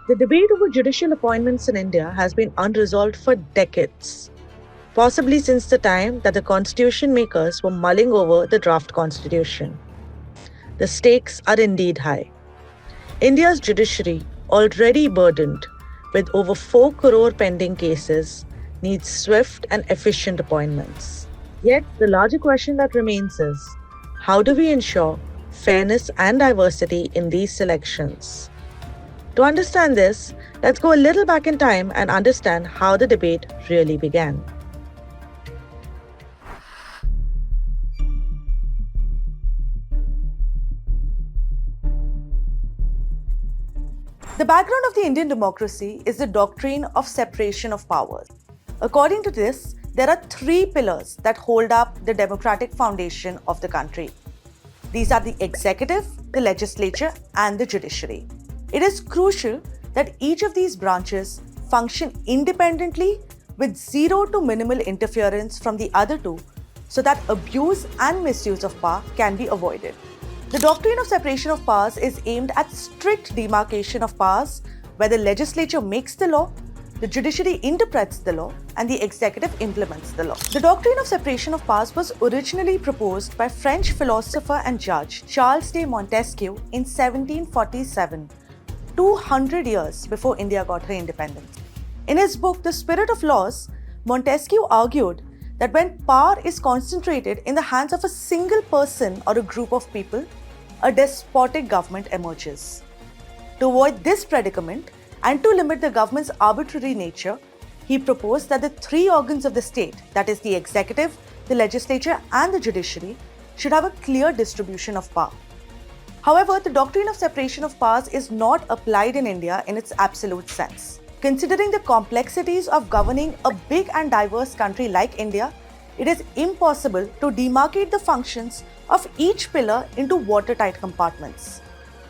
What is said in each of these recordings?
The debate over judicial appointments in India has been unresolved for decades, possibly since the time that the constitution makers were mulling over the draft constitution. The stakes are indeed high. India's judiciary, already burdened with over 4 crore pending cases, needs swift and efficient appointments. Yet, the larger question that remains is how do we ensure fairness and diversity in these selections? To understand this, let's go a little back in time and understand how the debate really began. The background of the Indian democracy is the doctrine of separation of powers. According to this, there are three pillars that hold up the democratic foundation of the country. These are the executive, the legislature, and the judiciary. It is crucial that each of these branches function independently with zero to minimal interference from the other two so that abuse and misuse of power can be avoided. The doctrine of separation of powers is aimed at strict demarcation of powers where the legislature makes the law, the judiciary interprets the law, and the executive implements the law. The doctrine of separation of powers was originally proposed by French philosopher and judge Charles de Montesquieu in 1747, 200 years before India got her independence. In his book, The Spirit of Laws, Montesquieu argued that when power is concentrated in the hands of a single person or a group of people, a despotic government emerges. To avoid this predicament and to limit the government's arbitrary nature, he proposed that the three organs of the state, that is the executive, the legislature, and the judiciary, should have a clear distribution of power. However, the doctrine of separation of powers is not applied in India in its absolute sense. Considering the complexities of governing a big and diverse country like India, it is impossible to demarcate the functions of each pillar into watertight compartments.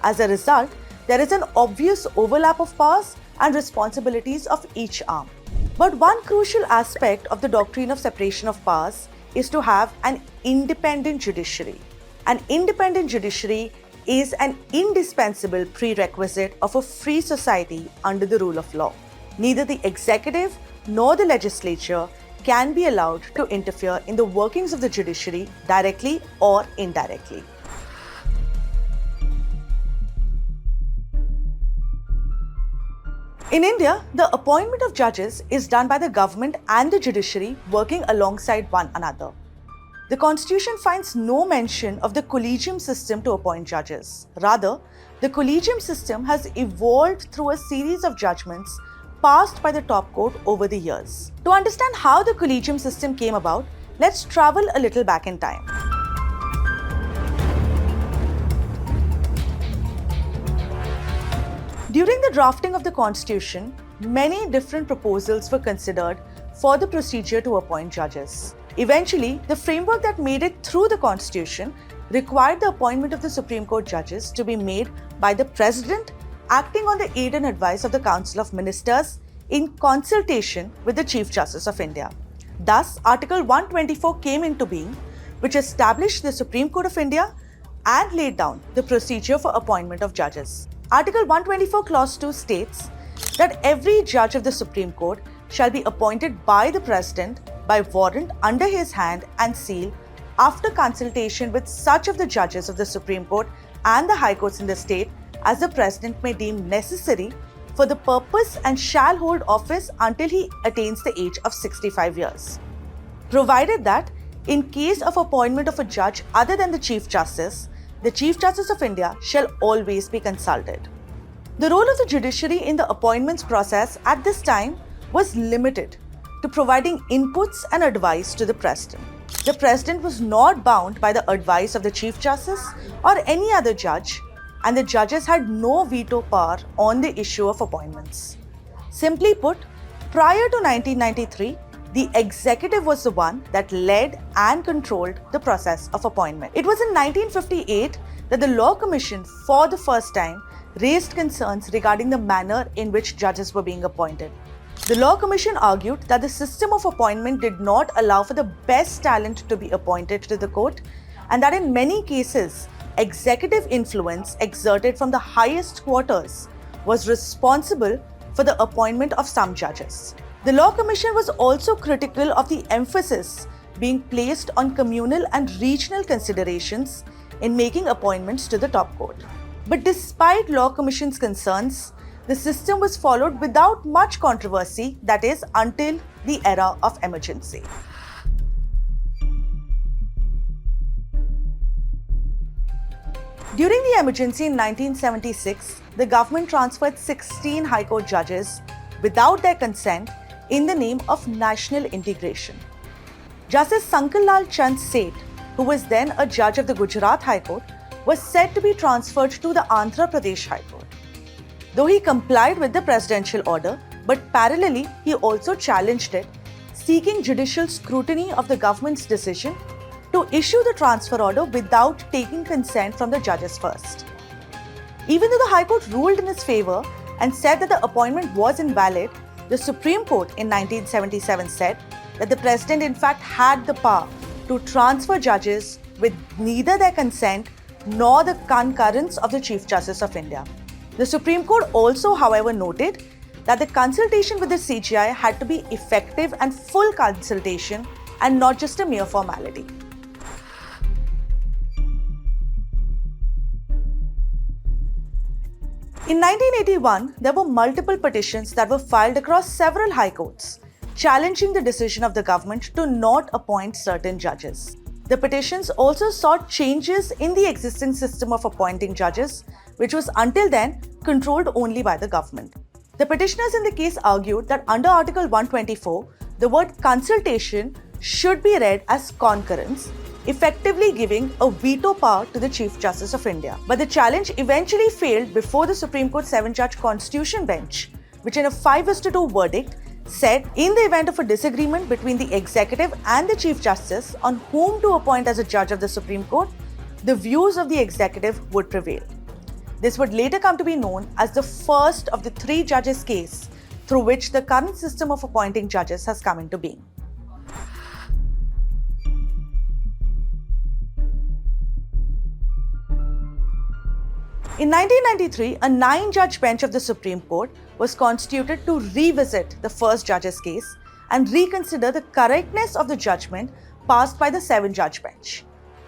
As a result, there is an obvious overlap of powers and responsibilities of each arm. But one crucial aspect of the doctrine of separation of powers is to have an independent judiciary. An independent judiciary is an indispensable prerequisite of a free society under the rule of law. Neither the executive nor the legislature can be allowed to interfere in the workings of the judiciary directly or indirectly. In India, the appointment of judges is done by the government and the judiciary working alongside one another. The Constitution finds no mention of the collegium system to appoint judges. Rather, the collegium system has evolved through a series of judgments passed by the top court over the years. To understand how the collegium system came about, let's travel a little back in time. During the drafting of the Constitution, many different proposals were considered for the procedure to appoint judges. Eventually, the framework that made it through the Constitution required the appointment of the Supreme Court judges to be made by the President acting on the aid and advice of the Council of Ministers in consultation with the Chief Justice of India. Thus, Article 124 came into being, which established the Supreme Court of India and laid down the procedure for appointment of judges. Article 124 Clause 2 states that every judge of the Supreme Court shall be appointed by the President by warrant under his hand and seal after consultation with such of the judges of the Supreme Court and the High Courts in the state as the President may deem necessary for the purpose and shall hold office until he attains the age of 65 years. Provided that, in case of appointment of a judge other than the Chief Justice of India shall always be consulted. The role of the judiciary in the appointments process at this time was limited to providing inputs and advice to the President. The President was not bound by the advice of the Chief Justice or any other judge, and the judges had no veto power on the issue of appointments. Simply put, prior to 1993, the executive was the one that led and controlled the process of appointment. It was in 1958 that the Law Commission, for the first time, raised concerns regarding the manner in which judges were being appointed. The Law Commission argued that the system of appointment did not allow for the best talent to be appointed to the court, and that in many cases, executive influence exerted from the highest quarters was responsible for the appointment of some judges. The Law Commission was also critical of the emphasis being placed on communal and regional considerations in making appointments to the top court. But despite Law Commission's concerns, the system was followed without much controversy, that is, until the era of emergency. During the emergency in 1976, the government transferred 16 High Court judges without their consent in the name of national integration. Justice Sankalal Chand Seth, who was then a judge of the Gujarat High Court, was said to be transferred to the Andhra Pradesh High Court. Though he complied with the presidential order, but parallelly he also challenged it, seeking judicial scrutiny of the government's decision to issue the transfer order without taking consent from the judges first. Even though the High Court ruled in his favor and said that the appointment was invalid, the Supreme Court in 1977 said that the President in fact had the power to transfer judges with neither their consent nor the concurrence of the Chief Justice of India. The Supreme Court also, however, noted that the consultation with the CJI had to be effective and full consultation and not just a mere formality. In 1981, there were multiple petitions that were filed across several high courts, challenging the decision of the government to not appoint certain judges. The petitions also sought changes in the existing system of appointing judges, which was until then controlled only by the government. The petitioners in the case argued that under Article 124, the word consultation should be read as concurrence, effectively giving a veto power to the Chief Justice of India. But the challenge eventually failed before the Supreme Court 7-judge Constitution Bench, which in a 5:2 verdict said in the event of a disagreement between the executive and the Chief Justice on whom to appoint as a judge of the Supreme Court, the views of the executive would prevail. This would later come to be known as the first of the 3 judges case through which the current system of appointing judges has come into being. In 1993, a 9-judge bench of the Supreme Court was constituted to revisit the first judge's case and reconsider the correctness of the judgment passed by the 7-judge bench.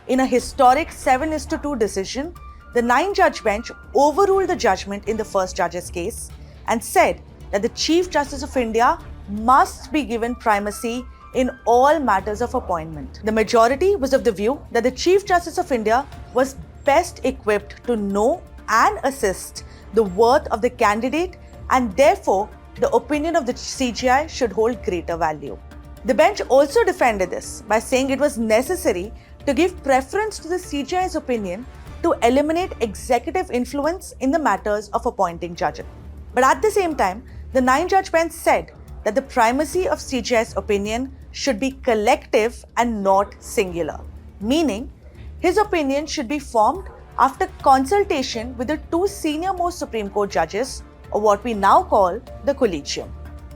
In a historic 7:2 decision, the 9-judge bench overruled the judgment in the first judge's case and said that the Chief Justice of India must be given primacy in all matters of appointment. The majority was of the view that the Chief Justice of India was best equipped to know and assist the worth of the candidate, and therefore the opinion of the CJI should hold greater value. The bench also defended this by saying it was necessary to give preference to the CJI's opinion to eliminate executive influence in the matters of appointing judges. But at the same time, the 9-judge bench said that the primacy of CJI's opinion should be collective and not singular, meaning his opinion should be formed after consultation with the 2 senior-most Supreme Court judges, or what we now call the collegium.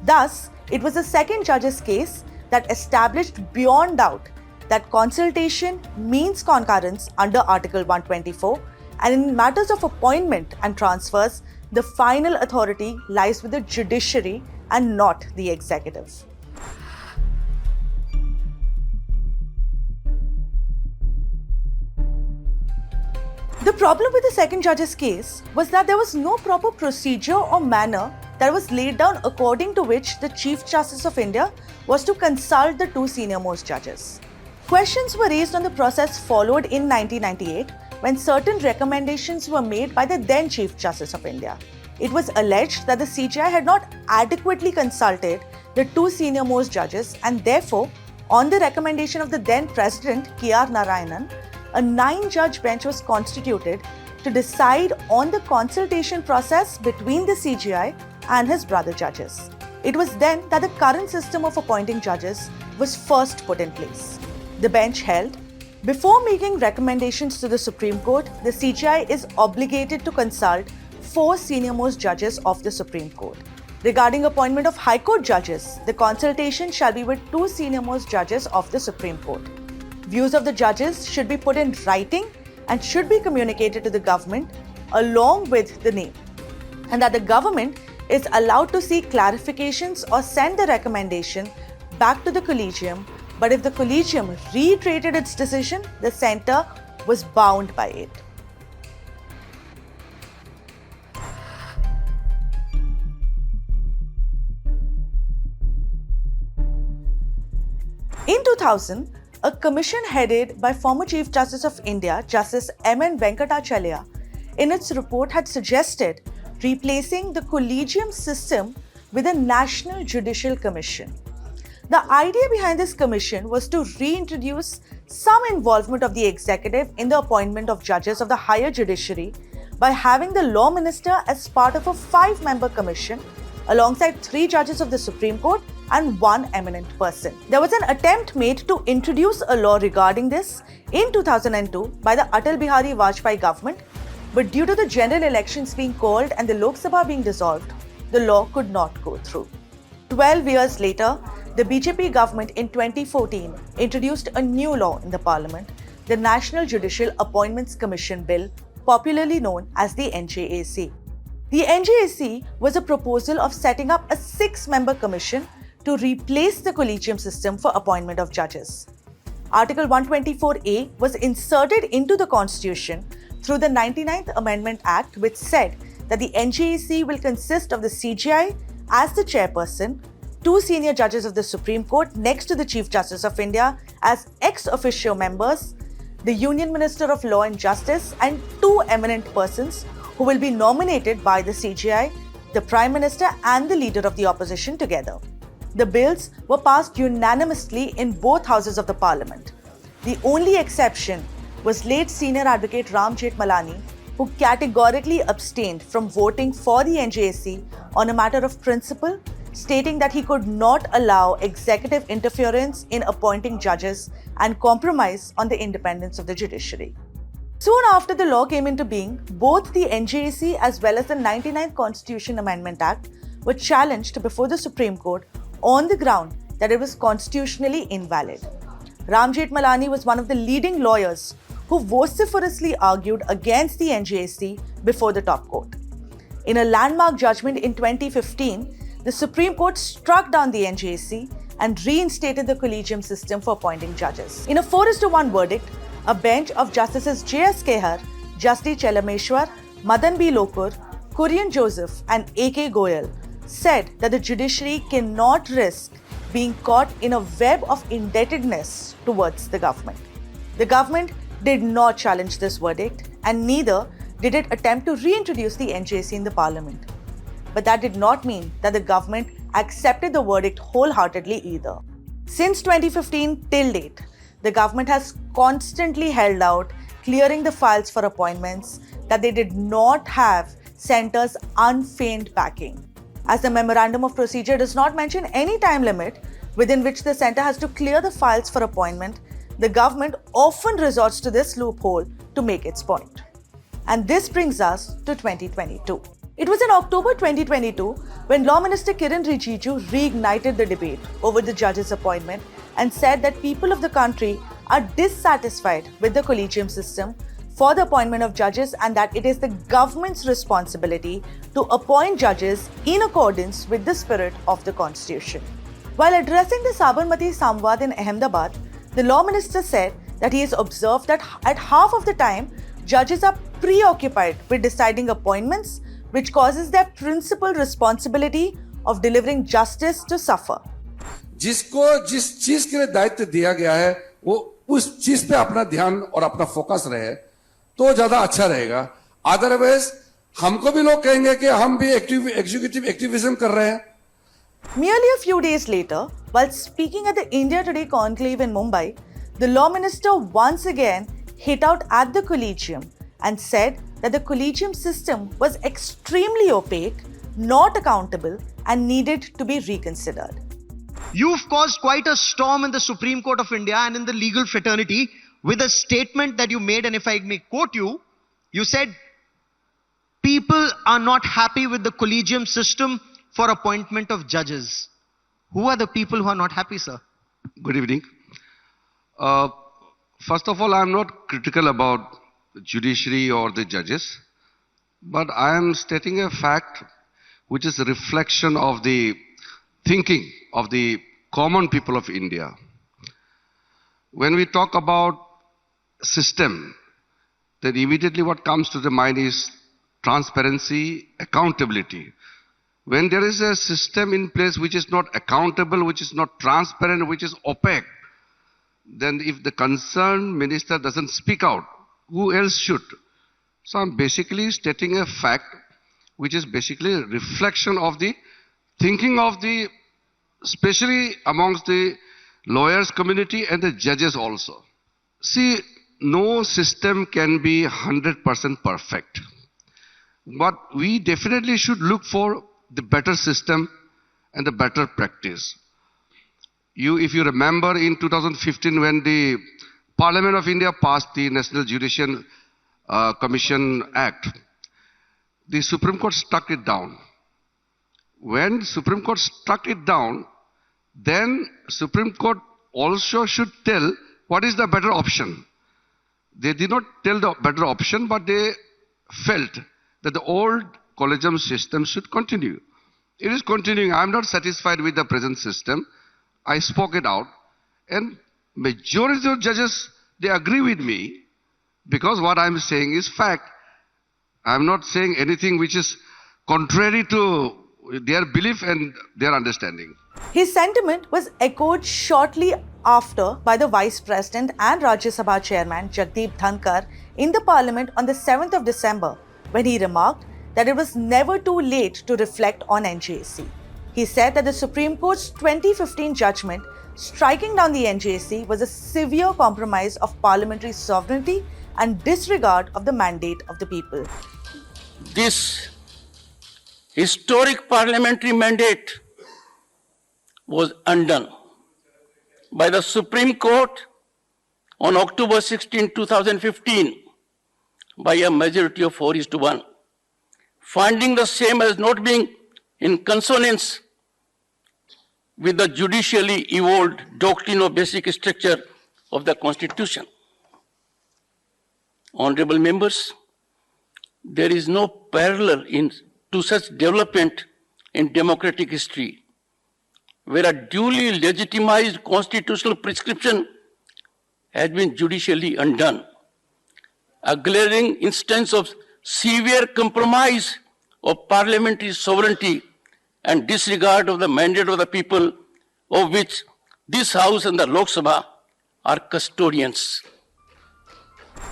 Thus, it was the 2nd judge's case that established beyond doubt that consultation means concurrence under Article 124, and in matters of appointment and transfers, the final authority lies with the judiciary and not the executive. The problem with the 2nd judge's case was that there was no proper procedure or manner that was laid down according to which the Chief Justice of India was to consult the 2 senior-most judges. Questions were raised on the process followed in 1998 when certain recommendations were made by the then Chief Justice of India. It was alleged that the CJI had not adequately consulted the 2 senior-most judges, and therefore, on the recommendation of the then President K.R. Narayanan, a 9-judge bench was constituted to decide on the consultation process between the CJI and his brother judges. It was then that the current system of appointing judges was first put in place. The bench held, before making recommendations to the Supreme Court, the CJI is obligated to consult 4 senior-most judges of the Supreme Court. Regarding appointment of High Court judges, the consultation shall be with 2 senior-most judges of the Supreme Court. Views of the judges should be put in writing and should be communicated to the government along with the name. and that the government is allowed to seek clarifications or send the recommendation back to the collegium, but if the collegium reiterated its decision, the centre was bound by it. In 2000, a commission headed by former Chief Justice of India, Justice M.N. Venkatachalya, in its report had suggested replacing the collegium system with a National Judicial Commission. The idea behind this commission was to reintroduce some involvement of the executive in the appointment of judges of the higher judiciary by having the law minister as part of a 5-member commission alongside 3 judges of the Supreme Court and 1 eminent person. There was an attempt made to introduce a law regarding this in 2002 by the Atal Bihari Vajpayee government, but due to the general elections being called and the Lok Sabha being dissolved, the law could not go through. 12 years later, the BJP government in 2014 introduced a new law in the parliament, the National Judicial Appointments Commission Bill, popularly known as the NJAC. The NJAC was a proposal of setting up a 6-member commission to replace the collegium system for appointment of judges. Article 124A was inserted into the Constitution through the 99th Amendment Act, which said that the NJAC will consist of the CJI as the chairperson, 2 senior judges of the Supreme Court next to the Chief Justice of India as ex officio members, the Union Minister of Law and Justice, and 2 eminent persons who will be nominated by the CJI, the Prime Minister and the Leader of the Opposition together. The bills were passed unanimously in both houses of the Parliament. The only exception was late Senior Advocate Ram Jethmalani, who categorically abstained from voting for the NJAC on a matter of principle, stating that he could not allow executive interference in appointing judges and compromise on the independence of the judiciary. Soon after the law came into being, both the NJAC as well as the 99th Constitution Amendment Act were challenged before the Supreme Court on the ground that it was constitutionally invalid. Ram Jethmalani was one of the leading lawyers who vociferously argued against the NJAC before the top court. In a landmark judgment in 2015, the Supreme Court struck down the NJAC and reinstated the collegium system for appointing judges. In a 4:1 verdict, a bench of Justices J.S. Kehar, Justice Chelameshwar, Madan B. Lokur, Kurian Joseph, and A.K. Goyal said that the judiciary cannot risk being caught in a web of indebtedness towards the government. The government did not challenge this verdict, and neither did it attempt to reintroduce the NJAC in the parliament. But that did not mean that the government accepted the verdict wholeheartedly either. Since 2015 till date, the government has constantly held out, clearing the files for appointments that they did not have centre's unfeigned backing. As the Memorandum of Procedure does not mention any time limit within which the centre has to clear the files for appointment, the government often resorts to this loophole to make its point. And this brings us to 2022. It was in October 2022 when Law Minister Kiren Rijiju reignited the debate over the judges' appointment and said that people of the country are dissatisfied with the collegium system for the appointment of judges and that it is the government's responsibility to appoint judges in accordance with the spirit of the Constitution. While addressing the Sabarmati Samvad in Ahmedabad, the Law Minister said that he has observed that at half of the time, judges are preoccupied with deciding appointments, which causes their principal responsibility of delivering justice to suffer. जिसको जिस चीज के लिए दायित्व दिया गया है वो उस चीज पे अपना ध्यान और अपना फोकस रहे तो ज्यादा अच्छा रहेगा. अदरवाइज हमको भी लोग कहेंगे कि हम भी एग्जीक्यूटिव एक्टिविज्म कर रहे हैं. Merely a few days later, while speaking at the India Today conclave in Mumbai, the Law Minister once again hit out at the collegium and said that the collegium system was extremely opaque, not accountable, and needed to be reconsidered. You've caused quite a storm in the Supreme Court of India and in the legal fraternity with a statement that you made, and if I may quote you, you said, people are not happy with the collegium system for appointment of judges. Who are the people who are not happy, sir? Good evening. First of all, I'm not critical about the judiciary or the judges. but I am stating a fact which is a reflection of the thinking of the common people of India. When we talk about system, then immediately what comes to the mind is transparency, accountability. When there is a system in place which is not accountable, which is not transparent, which is opaque, then if the concerned minister doesn't speak out, who else should? So I'm basically stating a fact which is basically a reflection of the thinking of the, especially amongst the lawyers community and the judges also. See, no system can be 100% perfect. But we definitely should look for the better system and the better practice. If you remember in 2015 when the Parliament of India passed the National Judicial Commission Act, the Supreme Court struck it down. When Supreme Court struck it down, then Supreme Court also should tell what is the better option. They did not tell the better option, but they felt that the old collegium system should continue. It is continuing. I am not satisfied with the present system. I spoke it out, and majority of judges, they agree with me, because what I am saying is fact. I am not saying anything which is contrary to their belief and their understanding. His sentiment was echoed shortly after by the Vice President and Rajya Sabha Chairman Jagdeep Dhankar in the Parliament on the 7th of December, when he remarked that it was never too late to reflect on NJAC. He said that the Supreme Court's 2015 judgment striking down the NJAC was a severe compromise of parliamentary sovereignty and disregard of the mandate of the people. This historic parliamentary mandate was undone by the Supreme Court on October 16, 2015 by a majority of 4:1, finding the same as not being in consonance with the judicially evolved doctrine of basic structure of the Constitution. Honorable members, there is no parallel to such development in democratic history, where a duly legitimized constitutional prescription has been judicially undone. A glaring instance of severe compromise of parliamentary sovereignty and disregard of the mandate of the people, of which this House and the Lok Sabha are custodians.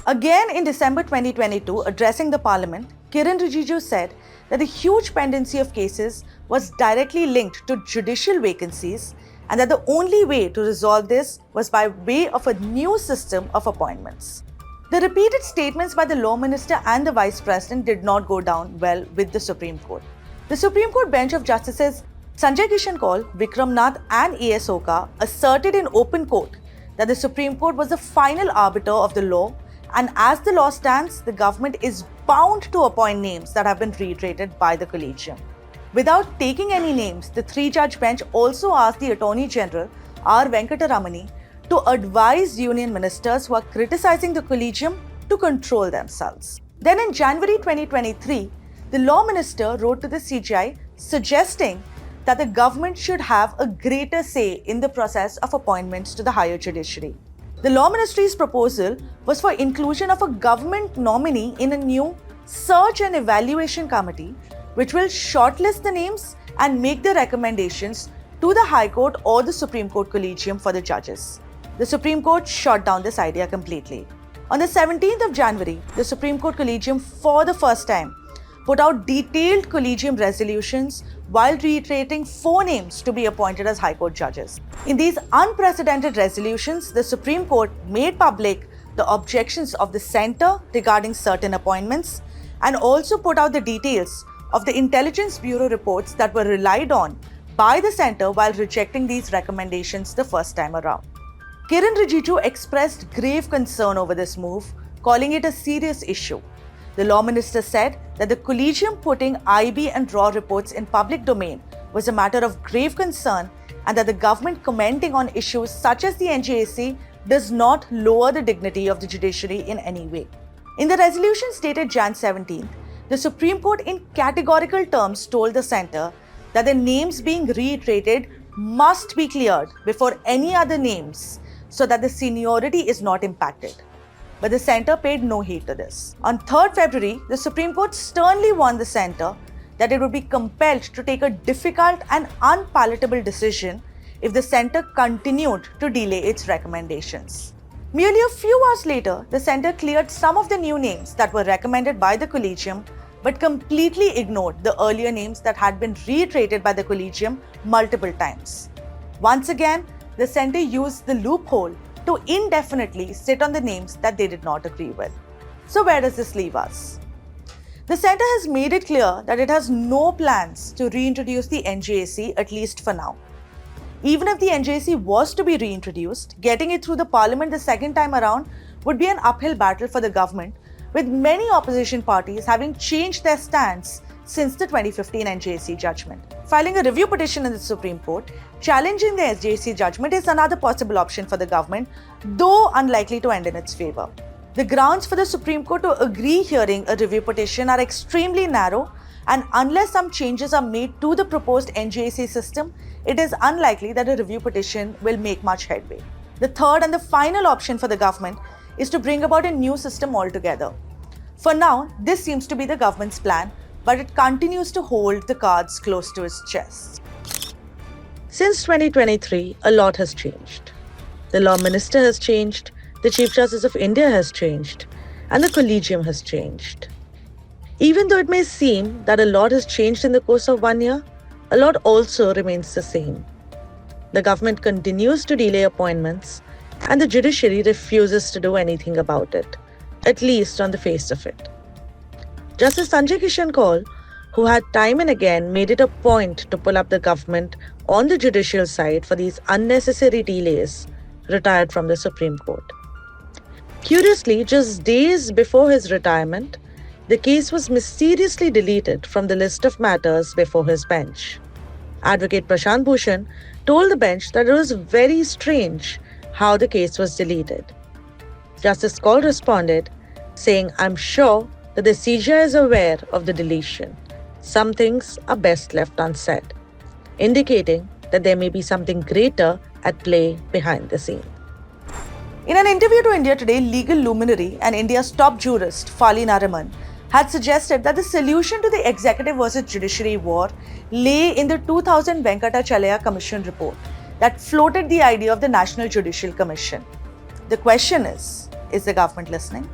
Again in December 2022, addressing the Parliament, Kiren Rijiju said that the huge pendency of cases was directly linked to judicial vacancies and that the only way to resolve this was by way of a new system of appointments. The repeated statements by the Law Minister and the Vice President did not go down well with the Supreme Court. The Supreme Court bench of Justices Sanjay Kishan Kaul, Vikram Nath and A.S. Oka asserted in open court that the Supreme Court was the final arbiter of the law, and as the law stands, the government is bound to appoint names that have been reiterated by the Collegium. Without taking any names, the three-judge bench also asked the Attorney General R. Venkataramani to advise union ministers who are criticizing the Collegium to control themselves. Then in January 2023, the Law Minister wrote to the CJI suggesting that the government should have a greater say in the process of appointments to the higher judiciary. The Law Ministry's proposal was for inclusion of a government nominee in a new search and evaluation committee, which will shortlist the names and make the recommendations to the High Court or the Supreme Court Collegium for the judges. The Supreme Court shot down this idea completely. On the 17th of January, the Supreme Court Collegium for the first time put out detailed Collegium resolutions while reiterating 4 names to be appointed as High Court judges. In these unprecedented resolutions, the Supreme Court made public the objections of the Centre regarding certain appointments and also put out the details of the Intelligence Bureau reports that were relied on by the Centre while rejecting these recommendations the first time around. Kiren Rijiju expressed grave concern over this move, calling it a serious issue. The Law Minister said that the Collegium putting IB and RAW reports in public domain was a matter of grave concern and that the government commenting on issues such as the NJAC does not lower the dignity of the judiciary in any way. In the resolution dated Jan 17th, The Supreme Court, in categorical terms, told the centre that the names being reiterated must be cleared before any other names so that the seniority is not impacted. But the centre paid no heed to this. On 3rd February, the Supreme Court sternly warned the centre that it would be compelled to take a difficult and unpalatable decision if the centre continued to delay its recommendations. Merely a few hours later, the centre cleared some of the new names that were recommended by the collegium but completely ignored the earlier names that had been reiterated by the collegium multiple times. Once again, the centre used the loophole to indefinitely sit on the names that they did not agree with. So where does this leave us? The centre has made it clear that it has no plans to reintroduce the NJAC, at least for now. Even if the NJAC was to be reintroduced, getting it through the parliament the second time around would be an uphill battle for the government, with many opposition parties having changed their stance since the 2015 NJAC judgment. Filing a review petition in the Supreme Court challenging the NJAC judgment is another possible option for the government, though unlikely to end in its favour. The grounds for the Supreme Court to agree hearing a review petition are extremely narrow, and unless some changes are made to the proposed NJAC system, it is unlikely that a review petition will make much headway. The third and the final option for the government is to bring about a new system altogether. For now, this seems to be the government's plan, but it continues to hold the cards close to its chest. Since 2023, a lot has changed. The Law Minister has changed, the Chief Justice of India has changed, and the Collegium has changed. Even though it may seem that a lot has changed in the course of 1 year, a lot also remains the same. The government continues to delay appointments, and the judiciary refuses to do anything about it, at least on the face of it. Justice Sanjay Kishan Kaul, who had time and again made it a point to pull up the government on the judicial side for these unnecessary delays, retired from the Supreme Court. Curiously, just days before his retirement, the case was mysteriously deleted from the list of matters before his bench. Advocate Prashant Bhushan told the bench that it was very strange how the case was deleted. Justice Kaul responded, saying, "I'm sure that the CJI is aware of the deletion. Some things are best left unsaid," indicating that there may be something greater at play behind the scene. In an interview to India Today, legal luminary and India's top jurist, Fali Nariman, had suggested that the solution to the executive versus judiciary war lay in the 2000 Venkatachalaya Commission report that floated the idea of the National Judicial Commission. The question is the government listening?